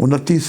29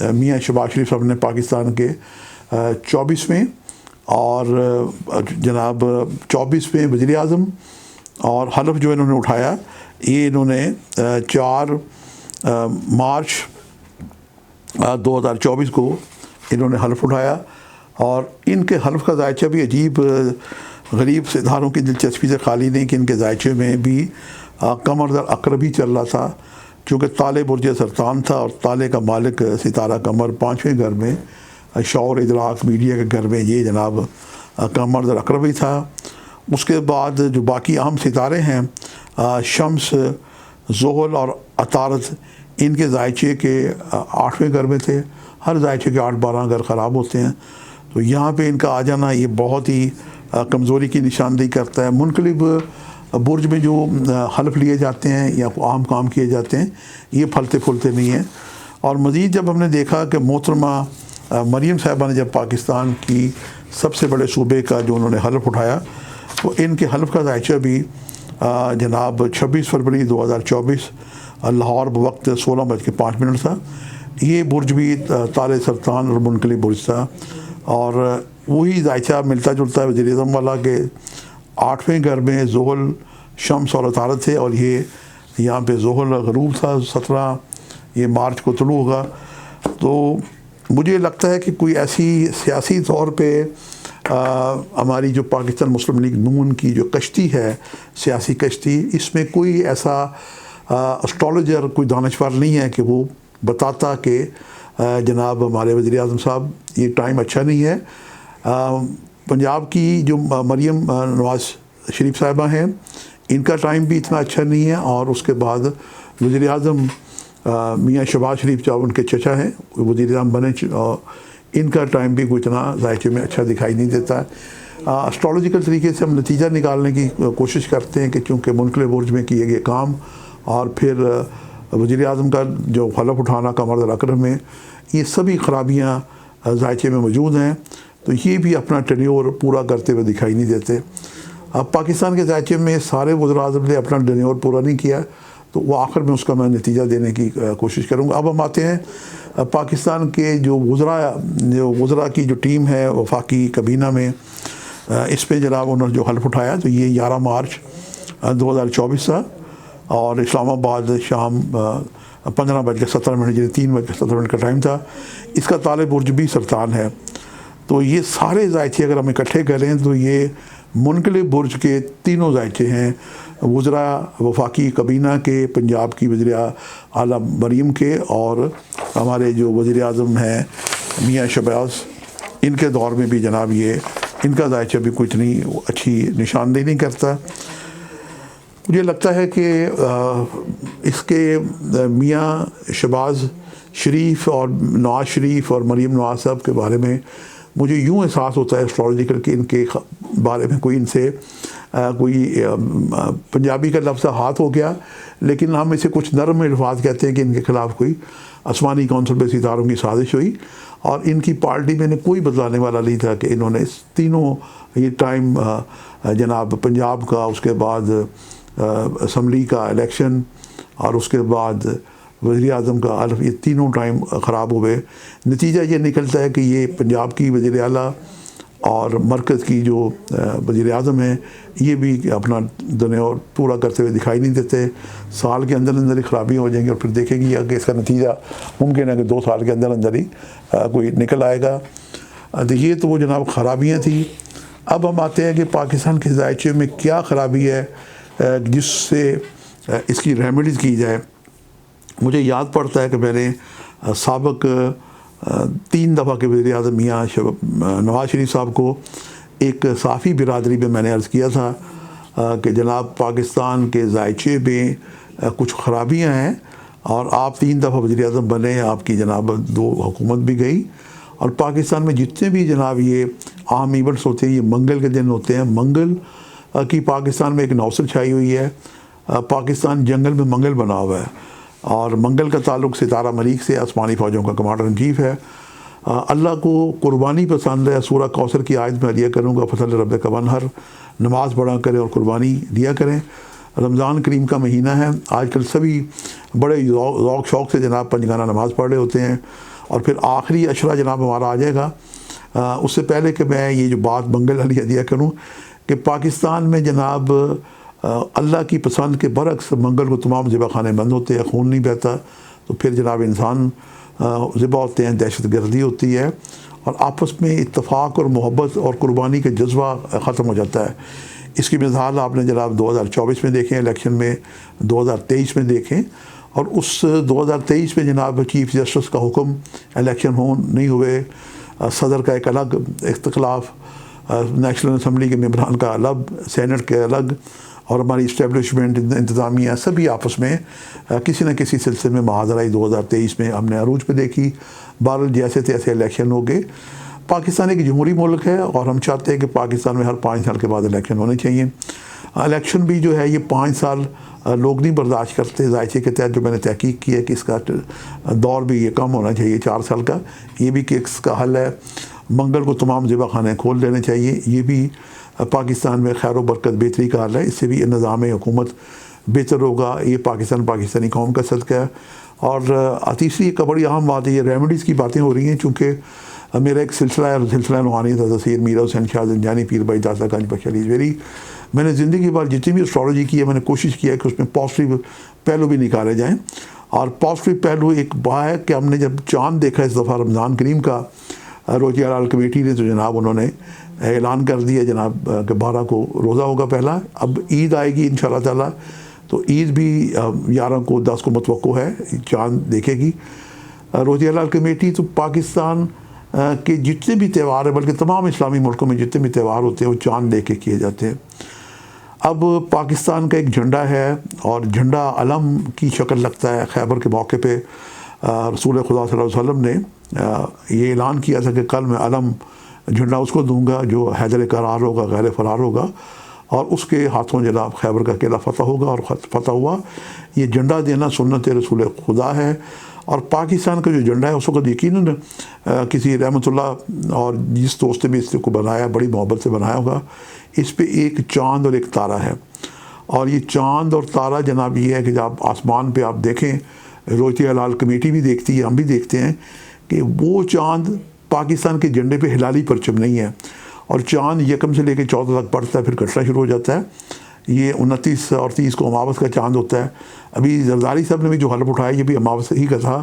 میاں شہباز شریف صاحب نے پاکستان کے 24ویں اور جناب 24ویں وزیر اعظم، اور حلف جو انہوں نے اٹھایا یہ انہوں نے 4 مارچ 2024 کو انہوں نے حلف اٹھایا، اور ان کے حلف کا ذائچہ بھی عجیب غریب ستاروں کی دلچسپی سے خالی نہیں کہ ان کے ذائچے میں بھی قمر در عقرب ہی چل رہا تھا، چونکہ تالے برج سرطان تھا، اور تالے کا مالک ستارہ قمر 5ویں گھر میں، شعور ادراک میڈیا کے گھر میں یہ جناب قمر در عقرب ہی تھا۔ اس کے بعد جو باقی اہم ستارے ہیں شمس، زحل اور عطارد، ان کے ذائچے کے 8ویں گھر میں تھے۔ ہر ذائچے کے 8-12 گھر خراب ہوتے ہیں، تو یہاں پہ ان کا آ جانا یہ بہت ہی کمزوری کی نشاندہی کرتا ہے۔ منقلب برج میں جو حلف لیے جاتے ہیں یا عام کام کیے جاتے ہیں یہ پھلتے پھولتے نہیں ہیں۔ اور مزید جب ہم نے دیکھا کہ محترمہ مریم صاحبہ نے جب پاکستان کی سب سے بڑے صوبے کا جو انہوں نے حلف اٹھایا، تو ان کے حلف کا ذائچہ بھی جناب 26 فروری 2024 لاہور بوقت 16:05 تھا۔ یہ برج بھی تالے سرطان اور منقلب برج تھا، اور وہی ذائچہ ملتا جلتا ہے وزیر اعظم والا کہ 8ویں گھر میں زحل، شمس اور عطارد تھے، اور یہ یہاں پہ زحل غروب تھا 17 یہ مارچ کو طلوع ہوگا۔ تو مجھے لگتا ہے کہ کوئی ایسی سیاسی طور پہ ہماری جو پاکستان مسلم لیگ نون کی جو کشتی ہے، سیاسی کشتی، اس میں کوئی ایسا اسٹرالوجر، کوئی دانشور نہیں ہے کہ وہ بتاتا کہ جناب ہمارے وزیر اعظم صاحب یہ ٹائم اچھا نہیں ہے۔ پنجاب کی جو مریم نواز شریف صاحبہ ہیں ان کا ٹائم بھی اتنا اچھا نہیں ہے، اور اس کے بعد وزیر اعظم میاں شہباز شریف جو ان کے چچا ہیں وزیر اعظم بنے، اور ان کا ٹائم بھی کوئی اتنا ذائچے میں اچھا دکھائی نہیں دیتا ہے۔ اسٹرالوجیکل طریقے سے ہم نتیجہ نکالنے کی کوشش کرتے ہیں کہ چونکہ منقلب برج میں کیے گئے کام، اور پھر وزیر اعظم کا جو حلف اٹھانا قمر در عقرب میں، یہ سبھی خرابیاں ذائچے میں موجود ہیں، تو یہ بھی اپنا ٹینیور پورا کرتے ہوئے دکھائی نہیں دیتے۔ اب پاکستان کے ذائچے میں سارے وزراء اعظم نے اپنا ٹینیور پورا نہیں کیا، تو وہ آخر میں اس کا میں نتیجہ دینے کی کوشش کروں گا۔ اب ہم آتے ہیں پاکستان کے جو وزراء کی جو ٹیم ہے وفاقی کابینہ میں، اس پہ جناب انہوں نے جو حلف اٹھایا تو یہ 11 مارچ 2024 تھا، اور اسلام آباد شام 15:17 یعنی 3:17 کا ٹائم تھا۔ اس کا تالے برج بھی سرطان ہے۔ تو یہ سارے ذائچے اگر ہم اکٹھے کریں تو یہ منقلب برج کے تینوں ذائچے ہیں، وزراء وفاقی کابینہ کے، پنجاب کی وزیر اعلیٰ مریم کے، اور ہمارے جو وزیر اعظم ہیں میاں شہباز، ان کے دور میں بھی جناب یہ ان کا ذائچہ بھی کوئی اتنی اچھی نشاندہی نہیں کرتا۔ مجھے لگتا ہے کہ اس کے میاں شہباز شریف اور نواز شریف اور مریم نواز صاحب کے بارے میں مجھے یوں احساس ہوتا ہے اسٹرالوجیکل کہ ان کے بارے میں کوئی ان سے کوئی پنجابی کا لفظ ہاتھ ہو گیا، لیکن ہم اسے کچھ نرم الفاظ کہتے ہیں کہ ان کے خلاف کوئی آسمانی کونسل پہ ستاروں کی سازش ہوئی، اور ان کی پارٹی میں نے کوئی بدلانے والا نہیں تھا کہ انہوں نے تینوں یہ ٹائم جناب پنجاب کا، اس کے بعد اسمبلی کا الیکشن، اور اس کے بعد وزیر اعظم کا حلف، یہ تینوں ٹائم خراب ہوئے۔ نتیجہ یہ نکلتا ہے کہ یہ پنجاب کی وزیر اعلیٰ اور مرکز کی جو وزیر اعظم ہیں یہ بھی اپنا دنیا پورا کرتے ہوئے دکھائی نہیں دیتے۔ سال کے اندر اندر ہی خرابیاں ہو جائیں گی، اور پھر دیکھیں گی کہ اس کا نتیجہ ممکن ہے کہ 2 سال کے اندر اندر ہی کوئی نکل آئے گا۔ تو یہ تو وہ جناب خرابیاں تھیں۔ اب ہم آتے ہیں کہ پاکستان کے ذائچے میں کیا خرابی ہے جس سے اس کی ریمیڈیز کی جائے۔ مجھے یاد پڑتا ہے کہ میں نے سابق 3 دفعہ کے وزیر اعظم میاں نواز شریف صاحب کو ایک صحافی برادری میں میں نے عرض کیا تھا کہ جناب پاکستان کے ذائچے میں کچھ خرابیاں ہیں، اور آپ 3 دفعہ وزیر اعظم بنے، آپ کی جناب 2 حکومت بھی گئی، اور پاکستان میں جتنے بھی جناب یہ عام ایونٹس ہوتے ہیں یہ منگل کے دن ہوتے ہیں۔ منگل کی پاکستان میں ایک نوسل چھائی ہوئی ہے، پاکستان جنگل میں منگل بنا ہوا ہے، اور منگل کا تعلق ستارہ ملیک سے، آسمانی فوجوں کا کمانڈر ان چیف ہے۔ اللہ کو قربانی پسند ہے، سورہ کوثر کی آیت میں دیا کروں گا فصل رب کا ونہر، نماز پڑھا کریں اور قربانی دیا کریں۔ رمضان کریم کا مہینہ ہے، آج کل سبھی بڑے ذوق شوق سے جناب پنج گانہ نماز پڑھ رہے ہوتے ہیں، اور پھر آخری اشرہ جناب ہمارا آ جائے گا۔ اس سے پہلے کہ میں یہ جو بات منگل علی ہدیہ کروں کہ پاکستان میں جناب اللہ کی پسند کے برعکس منگل کو تمام ذبح خانے بند ہوتے ہیں، خون نہیں بہتا، تو پھر جناب انسان ذبح ہوتے ہیں، دہشت گردی ہوتی ہے، اور آپس میں اتفاق اور محبت اور قربانی کا جذبہ ختم ہو جاتا ہے۔ اس کی مثال آپ نے جناب 2024 میں دیکھیں، الیکشن میں 2023 میں دیکھیں، اور اس 2023 میں جناب چیف جسٹس کا حکم، الیکشن نہیں ہوئے، صدر کا ایک الگ اختلاف، نیشنل اسمبلی کے ممبران کا الگ، سینٹ کے الگ، اور ہماری اسٹیبلشمنٹ انتظامیہ سبھی آپس میں کسی نہ کسی سلسلے میں معاذرائی 2023 میں ہم نے عروج پہ دیکھی۔ بہرحال جیسے تیسے الیکشن ہو گئے۔ پاکستان ایک جمہوری ملک ہے اور ہم چاہتے ہیں کہ پاکستان میں ہر 5 سال کے بعد الیکشن ہونے چاہیے۔ الیکشن بھی جو ہے یہ 5 سال لوگ نہیں برداشت کرتے۔ ذائقے کے تحت جو میں نے تحقیق کی ہے کہ اس کا دور بھی یہ کم ہونا چاہیے 4 سال کا، یہ بھی کہ اس کا حل ہے۔ منگل کو تمام ذبح خانے کھول دینے چاہیے، یہ بھی پاکستان میں خیر و برکت بہتری کا حل ہے۔ اس سے بھی نظام حکومت بہتر ہوگا، یہ پاکستانی قوم کا صدقہ ہے۔ اور تیسری ایک بڑی اہم بات ہے، یہ ریمیڈیز کی باتیں ہو رہی ہیں، چونکہ میرا ایک سلسلہ ہے، سلسلہ روحانی سید میرا حسین شاہ زنجانی پیر بھائی داستا گنج بخش علی جویری۔ میں نے زندگی بھر جتنی بھی اسٹرالوجی کی ہے، میں نے کوشش کیا ہے کہ اس میں پازیٹیو پہلو بھی نکالے جائیں، اور پازیٹیو پہلو ایک بات ہے کہ ہم نے جب چاند دیکھا اس دفعہ رمضان کریم کا، روزہ حلال کمیٹی نے تو جناب انہوں نے اعلان کر دیا جناب کہ 12 کو روزہ ہوگا پہلا۔ اب عید آئے گی انشاءاللہ تعالیٰ، تو عید بھی 11 کو 10 کو متوقع ہے، چاند دیکھے گی روزہ حلال کمیٹی۔ تو پاکستان کے جتنے بھی تہوار ہیں، بلکہ تمام اسلامی ملکوں میں جتنے بھی تہوار ہوتے ہیں وہ چاند لے کے کیے جاتے ہیں۔ اب پاکستان کا ایک جھنڈا ہے، اور جھنڈا علم کی شکل لگتا ہے۔ خیبر کے موقع پہ رسول خدا صلی اللہ علیہ وسلم نے یہ اعلان کیا تھا کہ کل میں علم جھنڈا اس کو دوں گا جو حیدر قرار ہوگا، غیر فرار ہوگا، اور اس کے ہاتھوں جناب خیبر کا قلعہ فتح ہوگا، اور فتح ہوا۔ یہ جھنڈا دینا سنت رسول خدا ہے۔ اور پاکستان کا جو جھنڈا ہے اس وقت یقیناً کسی رحمۃ اللہ اور جس دوست نے اس کو بنایا، بڑی محبت سے بنایا ہوگا، اس پہ ایک چاند اور ایک تارہ ہے۔ اور یہ چاند اور تارہ جناب یہ ہے کہ جب آسمان پہ آپ دیکھیں، روزہ حلال کمیٹی بھی دیکھتی ہے، ہم بھی دیکھتے ہیں کہ وہ چاند پاکستان کے جھنڈے پہ ہلالی پرچم نہیں ہے، اور چاند یکم سے لے کے 14 تک پڑتا ہے، پھر کٹنا شروع ہو جاتا ہے۔ یہ 29 اور 30 کو اماوس کا چاند ہوتا ہے۔ ابھی زرداری صاحب نے بھی جو حلف اٹھایا یہ بھی اماوس ہی کا تھا،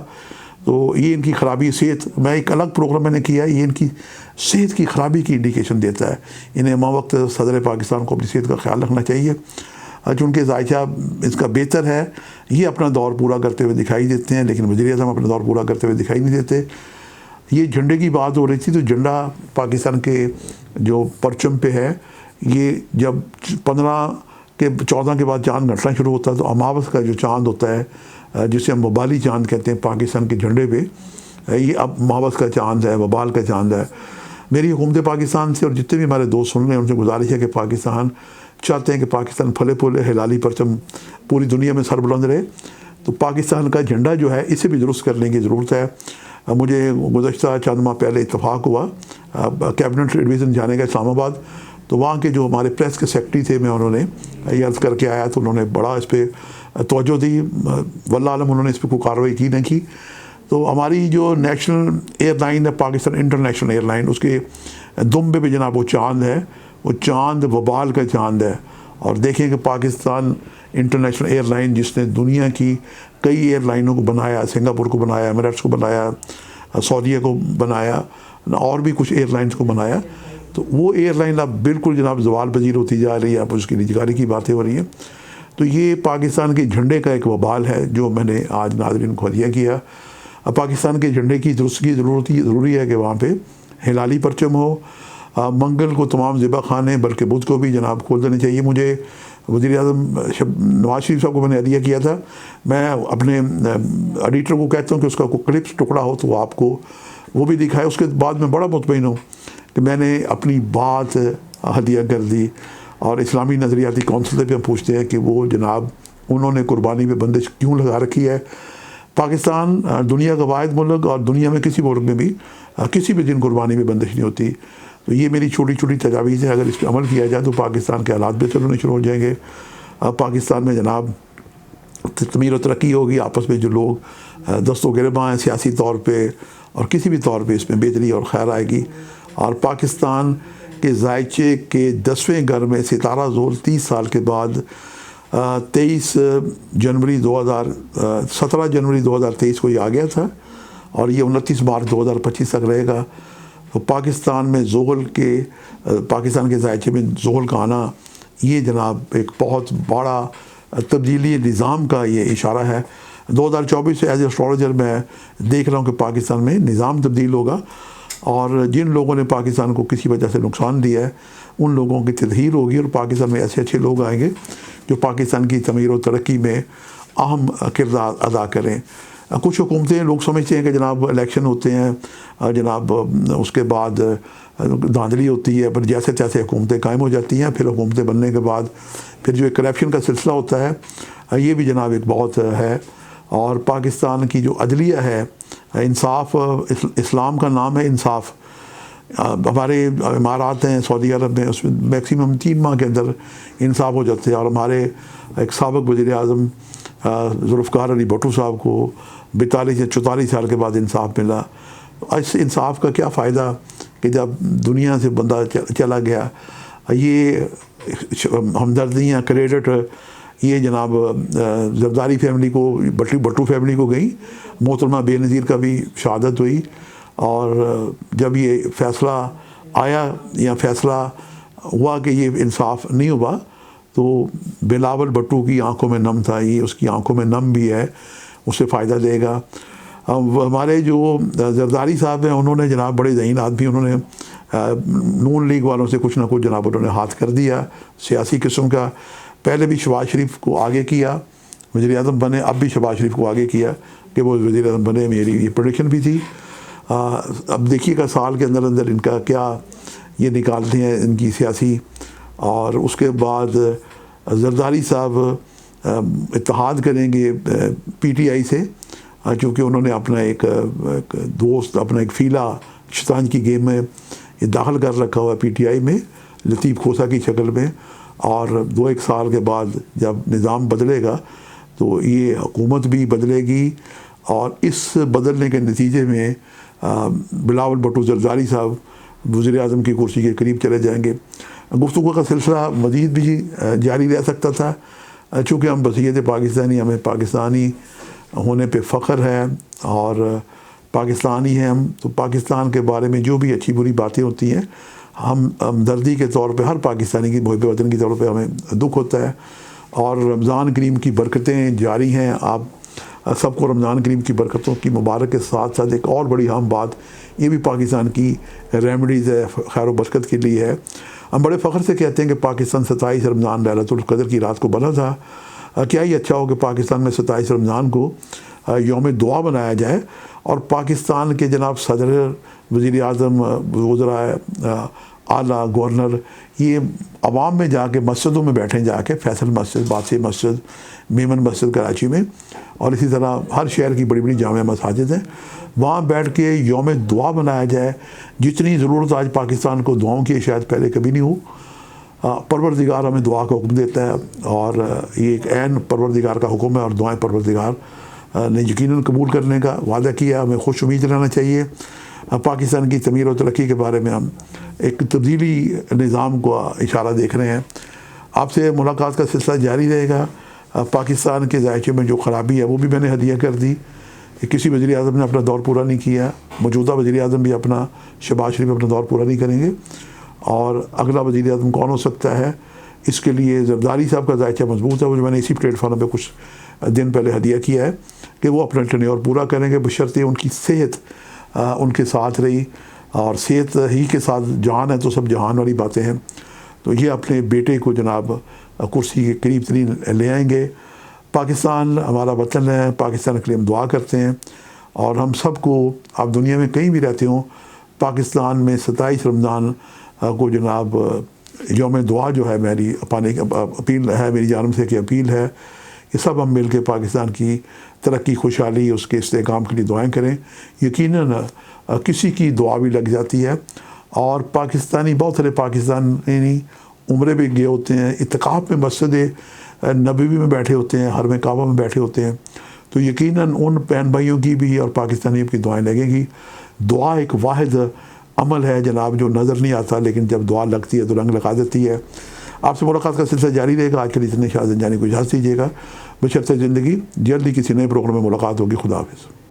تو یہ ان کی خرابی صحت، میں ایک الگ پروگرام میں نے کیا ہے، یہ ان کی صحت کی خرابی کی انڈیکیشن دیتا ہے۔ انہیں امام وقت صدر پاکستان کو اپنی صحت کا خیال رکھنا چاہیے، چونکہ ذائقہ اس کا بہتر ہے۔ یہ اپنا دور پورا کرتے ہوئے دکھائی دیتے ہیں، لیکن وزیر اعظم اپنا دور پورا کرتے ہوئے دکھائی نہیں دیتے۔ یہ جھنڈے کی بات ہو رہی تھی، تو جھنڈا پاکستان کے جو پرچم پہ ہے، یہ جب 15 کے 14 کے بعد چاند گھٹنا شروع ہوتا ہے، تو اماوس کا جو چاند ہوتا ہے، جسے ہم وبالی چاند کہتے ہیں پاکستان کے جھنڈے پہ، یہ اب اماوس کا چاند ہے، وبال کا چاند ہے۔ میری حکومت پاکستان سے اور جتنے بھی ہمارے دوست سن رہے ہیں ان سے گزارش ہے کہ پاکستان چاہتے ہیں کہ پاکستان پھلے پھولے، ہلالی پرچم پوری دنیا میں سر بلند رہے، تو پاکستان کا جھنڈا جو ہے اسے بھی درست کرنے کی ضرورت ہے۔ مجھے گزشتہ چند ماہ پہلے اتفاق ہوا کیبنٹ ایڈویژن جانے کا اسلام آباد، تو وہاں کے جو ہمارے پریس کے سیکرٹری تھے، میں انہوں نے یہ عرض کر کے آیا تو انہوں نے بڑا اس پہ توجہ دی، واللہ عالم انہوں نے اس پہ کوئی کارروائی کی نہیں کی۔ تو ہماری جو نیشنل ایئر لائن ہے پاکستان انٹرنیشنل ایئر لائن، اس کے دمبے پہ جناب وہ چاند ہے، وہ چاند وبال کا چاند ہے۔ اور دیکھیں کہ پاکستان انٹرنیشنل ایئر لائن جس نے دنیا کی کئی ایئر لائنوں کو بنایا، سنگاپور کو بنایا، ایمریٹس کو بنایا، سعودیہ کو بنایا، اور بھی کچھ ایئر لائنس کو بنایا، تو وہ ایئر لائن اب بالکل جناب زوال پذیر ہوتی جا رہی ہے، اب اس کی نجکاری کی باتیں ہو رہی ہیں۔ تو یہ پاکستان کے جھنڈے کا ایک وبال ہے جو میں نے آج ناظرین کو ہدیہ کیا۔ اب پاکستان کے جھنڈے کی درستگی ضروری ہے کہ وہاں پہ ہلالی پرچم ہو۔ منگل کو تمام ذبح خانے بلکہ بدھ کو بھی جناب کھول دینے چاہیے۔ مجھے وزیر اعظم نواز شریف صاحب کو میں نے ہدیہ کیا تھا، میں اپنے ایڈیٹر کو کہتا ہوں کہ اس کا کوئی کلپس ٹکڑا ہو تو آپ کو وہ بھی دکھائے۔ اس کے بعد میں بڑا مطمئن ہوں کہ میں نے اپنی بات ہدیہ کر دی۔ اور اسلامی نظریاتی کونسل سے بھی ہم پوچھتے ہیں کہ وہ جناب انہوں نے قربانی پہ بندش کیوں لگا رکھی ہے۔ پاکستان دنیا کا واحد ملک، اور دنیا میں کسی ملک میں بھی کسی بھی دن قربانی پہ بندش نہیں ہوتی۔ تو یہ میری چھوٹی چھوٹی تجاویز ہیں، اگر اس پہ عمل کیا جائے تو پاکستان کے حالات بہتر ہونے شروع ہو جائیں گے۔ پاکستان میں جناب تکمیل و ترقی ہوگی، آپس میں جو لوگ دست و گریباں ہیں سیاسی طور پہ اور کسی بھی طور پہ اس میں بہتری اور خیر آئے گی. اور پاکستان کے ذائچے کے 10ویں گھر میں ستارہ زول 30 سال کے بعد 17 جنوری 2023 کو یہ آ گیا تھا اور یہ 29 مارچ 2025 تک رہے گا. تو پاکستان کے ذائچے میں زغل کا آنا یہ جناب ایک بہت بڑا تبدیلی نظام کا یہ اشارہ ہے. 2024 سے ایز اے اسٹرالوجر میں دیکھ رہا ہوں کہ پاکستان میں نظام تبدیل ہوگا اور جن لوگوں نے پاکستان کو کسی وجہ سے نقصان دیا ہے ان لوگوں کی تطہیر ہوگی اور پاکستان میں ایسے اچھے لوگ آئیں گے جو پاکستان کی تعمیر و ترقی میں اہم کردار ادا کریں. کچھ حکومتیں لوگ سمجھتے ہیں کہ جناب الیکشن ہوتے ہیں جناب اس کے بعد دھاندلی ہوتی ہے پر جیسے تیسے حکومتیں قائم ہو جاتی ہیں. پھر حکومتیں بننے کے بعد پھر جو ایک کرپشن کا سلسلہ ہوتا ہے یہ بھی جناب ایک بہت ہے. اور پاکستان کی جو عدلیہ ہے انصاف اسلام کا نام ہے انصاف. ہمارے امارات ہیں سعودی عرب میں اس میں میکسیمم 3 ماہ کے اندر انصاف ہو جاتے ہیں اور ہمارے ایک سابق وزیر اعظم ذوالفقار علی بھٹو صاحب کو 42 یا 44 سال کے بعد انصاف ملا. اس انصاف کا کیا فائدہ کہ جب دنیا سے بندہ چلا گیا. یہ ہمدردیاں کریڈٹ یہ جناب زرداری فیملی کو بھٹو فیملی کو گئی. محترمہ بے نظیر کا بھی شہادت ہوئی اور جب یہ فیصلہ آیا یا فیصلہ ہوا کہ یہ انصاف نہیں ہوا تو بلاول بھٹو کی آنکھوں میں نم تھا. یہ اس کی آنکھوں میں نم بھی ہے اس سے فائدہ دے گا. ہمارے جو زرداری صاحب ہیں انہوں نے جناب بڑے ذہین آدمی انہوں نے نون لیگ والوں سے کچھ نہ کچھ جناب انہوں نے ہاتھ کر دیا سیاسی قسم کا. پہلے بھی شہباز شریف کو آگے کیا وزیر اعظم بنے اب بھی شہباز شریف کو آگے کیا کہ وہ وزیر اعظم بنے. میری یہ پریڈکشن بھی تھی. اب دیکھیے گا سال کے اندر اندر ان کا کیا یہ نکالتے ہیں ان کی سیاسی. اور اس کے بعد زرداری صاحب اتحاد کریں گے پی ٹی آئی سے چونکہ انہوں نے اپنا ایک دوست اپنا ایک فیلہ شطرنج کی گیم میں داخل کر رکھا ہوا پی ٹی آئی میں لطیف کھوسا کی شکل میں. اور 2-1 سال کے بعد جب نظام بدلے گا تو یہ حکومت بھی بدلے گی اور اس بدلنے کے نتیجے میں بلاول بھٹو زرداری صاحب وزیر اعظم کی کرسی کے قریب چلے جائیں گے. گفتگو کا سلسلہ مزید بھی جاری رہ سکتا تھا چونکہ ہم بصیت پاکستانی ہمیں پاکستانی ہونے پہ فخر ہے اور پاکستانی ہیں ہم. تو پاکستان کے بارے میں جو بھی اچھی بری باتیں ہوتی ہیں ہم ہمدردی کے طور پہ ہر پاکستانی کی محب وطن کی طور پہ ہمیں دکھ ہوتا ہے. اور رمضان کریم کی برکتیں جاری ہیں. آپ سب کو رمضان کریم کی برکتوں کی مبارک کے ساتھ ساتھ ایک اور بڑی اہم بات یہ بھی پاکستان کی ریمیڈیز ہے خیر و برکت کے لیے ہے. ہم بڑے فخر سے کہتے ہیں کہ پاکستان 27 رمضان لیلۃ القدر کی رات کو بنا تھا. کیا ہی اچھا ہو کہ پاکستان میں 27 رمضان کو یوم دعا بنایا جائے اور پاکستان کے جناب صدر وزیر اعظم وزراء اعلیٰ گورنر یہ عوام میں جا کے مسجدوں میں بیٹھیں جا کے فیصل مسجد بادشاہ مسجد میمن مسجد کراچی میں اور اسی طرح ہر شہر کی بڑی بڑی جامع مساجد ہیں وہاں بیٹھ کے یوم دعا منایا جائے. جتنی ضرورت آج پاکستان کو دعاؤں کی شاید پہلے کبھی نہیں ہو. پروردگار ہمیں دعا کا حکم دیتا ہے اور یہ ایک عین پروردگار کا حکم ہے اور دعائیں پروردگار نے یقیناً قبول کرنے کا وعدہ کیا. ہمیں خوش امید رہنا چاہیے. پاکستان کی تعمیر و ترقی کے بارے میں ہم ایک تبدیلی نظام کو اشارہ دیکھ رہے ہیں. آپ سے ملاقات کا سلسلہ جاری رہے گا. پاکستان کے ذائچے میں جو خرابی ہے وہ بھی میں نے ہدیہ کر دی. کسی وزیر اعظم نے اپنا دور پورا نہیں کیا. موجودہ وزیر اعظم بھی اپنا شہباز شریف اپنا دور پورا نہیں کریں گے اور اگلا وزیر اعظم کون ہو سکتا ہے اس کے لیے زرداری صاحب کا ذائچہ مضبوط ہے. وہ جو میں نے اسی پلیٹ فارم پہ کچھ دن پہلے ہدیہ کیا ہے کہ وہ اپنا ٹینیور پورا کریں گے بشرطے ان کی صحت ان کے ساتھ رہی اور صحت ہی کے ساتھ جہان ہے تو سب جہان والی باتیں ہیں. تو یہ اپنے بیٹے کو جناب کرسی کے قریب ترین لے آئیں گے. پاکستان ہمارا وطن ہے. پاکستان کے لیے ہم دعا کرتے ہیں اور ہم سب کو آپ دنیا میں کہیں بھی رہتے ہوں پاکستان میں 27 رمضان کو جناب یوم دعا جو ہے میری اپیل ہے میری جانب سے کہ اپیل ہے کہ سب ہم مل کے پاکستان کی ترقی خوشحالی اس کے استحکام کے لیے دعائیں کریں. یقیناً کسی کی دعا بھی لگ جاتی ہے اور پاکستانی بہت سارے پاکستانی عمرے بھی گئے ہوتے ہیں اعتکاف میں مسجد نبوی میں بیٹھے ہوتے ہیں حرم کعبہ میں بیٹھے ہوتے ہیں. تو یقیناً ان بہن بھائیوں کی بھی اور پاکستانیوں کی دعائیں لگیں گی. دعا ایک واحد عمل ہے جناب جو نظر نہیں آتا، لیکن جب دعا لگتی ہے تو رنگ لگا دیتی ہے۔ آپ سے ملاقات کا سلسلہ جاری رہے گا۔ آج کے لیے اتنے شاہ زندجانی کو اجازت دیجیے گا، بشرطِ زندگی جلدی کسی نئے پروگرام میں ملاقات ہوگی۔ خدا حافظ۔